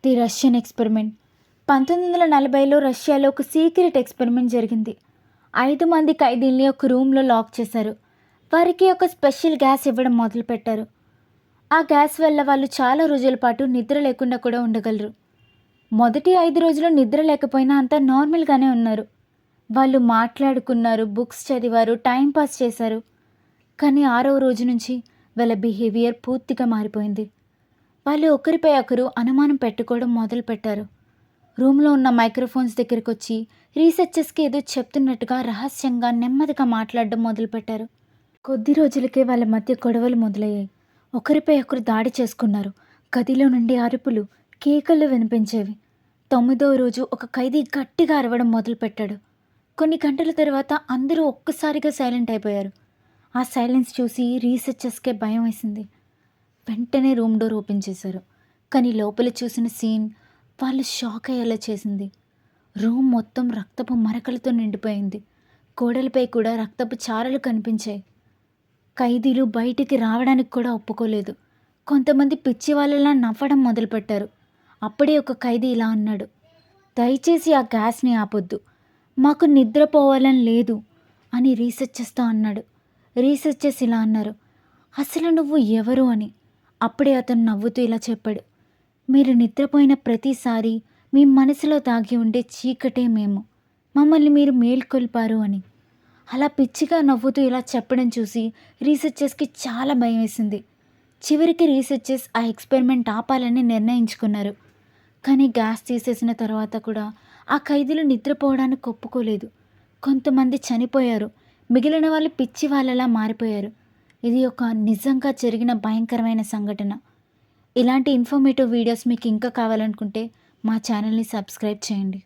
The Russian experiment. 1940లో రష్యాలో ఒక secret experiment జరిగింది. 5 మంది ఖైదీల్ని ఒక రూమ్లో లాక్ చేశారు. వారికి ఒక స్పెషల్ గ్యాస్ ఇవ్వడం మొదలుపెట్టారు. ఆ గ్యాస్ వల్ల వాళ్ళు చాలా రోజుల పాటు నిద్ర లేకుండా కూడా ఉండగలరు. మొదటి 5 రోజులు నిద్ర లేకపోయినా అంతా నార్మల్గానే ఉన్నారు. వాళ్ళు మాట్లాడుకున్నారు, బుక్స్ చదివారు, టైంపాస్ చేశారు. కానీ 6వ రోజు నుంచి వాళ్ళ బిహేవియర్ పూర్తిగా మారిపోయింది. వాళ్ళు ఒకరిపై ఒకరు అనుమానం పెట్టుకోవడం మొదలుపెట్టారు. రూమ్లో ఉన్న మైక్రోఫోన్స్ దగ్గరికి వచ్చి రీసెర్చర్స్కి ఏదో చెప్తున్నట్టుగా రహస్యంగా నెమ్మదిగా మాట్లాడడం మొదలుపెట్టారు. కొద్ది రోజులకే వాళ్ళ మధ్య గొడవలు మొదలయ్యాయి. ఒకరిపై ఒకరు దాడి చేసుకున్నారు. గదిలో నుండి అరుపులు, కేకలు వినిపించేవి. 9వ రోజు ఒక ఖైదీ గట్టిగా అరవడం మొదలుపెట్టాడు. కొన్ని గంటల తర్వాత అందరూ ఒక్కసారిగా సైలెంట్ అయిపోయారు. ఆ సైలెన్స్ చూసి రీసెర్చర్స్కే భయం వేసింది. వెంటనే రూమ్ డోర్ ఓపెన్ చేశారు. కానీ లోపల చూసిన సీన్ వాళ్ళు షాక్ అయ్యేలా చేసింది. రూమ్ మొత్తం రక్తపు మరకలతో నిండిపోయింది. గోడలపై కూడా రక్తపు చారలు కనిపించాయి. ఖైదీలు బయటికి రావడానికి కూడా ఒప్పుకోలేదు. కొంతమంది పిచ్చి వాళ్ళలా నవ్వడం మొదలుపెట్టారు. అప్పుడే ఒక ఖైదీ ఇలా అన్నాడు, దయచేసి ఆ గ్యాస్ని ఆపొద్దు, మాకు నిద్రపోవాలని లేదు అని రీసెర్చర్స్తో అన్నాడు. రీసెర్చర్స్ ఇలా అన్నారు, అసలు నువ్వు ఎవరు అని. అప్పుడే అతను నవ్వుతూ ఇలా చెప్పాడు, మీరు నిద్రపోయిన ప్రతిసారి మీ మనసులో దాగి ఉండే చీకటే మేము, మమ్మల్ని మీరు మేల్కొల్పారు అని. అలా పిచ్చిగా నవ్వుతూ ఇలా చెప్పడం చూసి రీసెర్చర్స్కి చాలా భయం వేసింది. చివరికి రీసెర్చర్స్ ఆ ఎక్స్పెరిమెంట్ ఆపాలని నిర్ణయించుకున్నారు. కానీ గ్యాస్ తీసేసిన తర్వాత కూడా ఆ ఖైదీలు నిద్రపోవడానికి ఒప్పుకోలేదు. కొంతమంది చనిపోయారు, మిగిలిన వాళ్ళు పిచ్చి వాళ్ళలా మారిపోయారు. ఇది ఒక నిజంగా జరిగిన భయంకరమైన సంఘటన. ఇలాంటి ఇన్ఫర్మేటివ్ వీడియోస్ మీకు ఇంకా కావాలనుకుంటే మా ఛానల్ని సబ్స్క్రైబ్ చేయండి.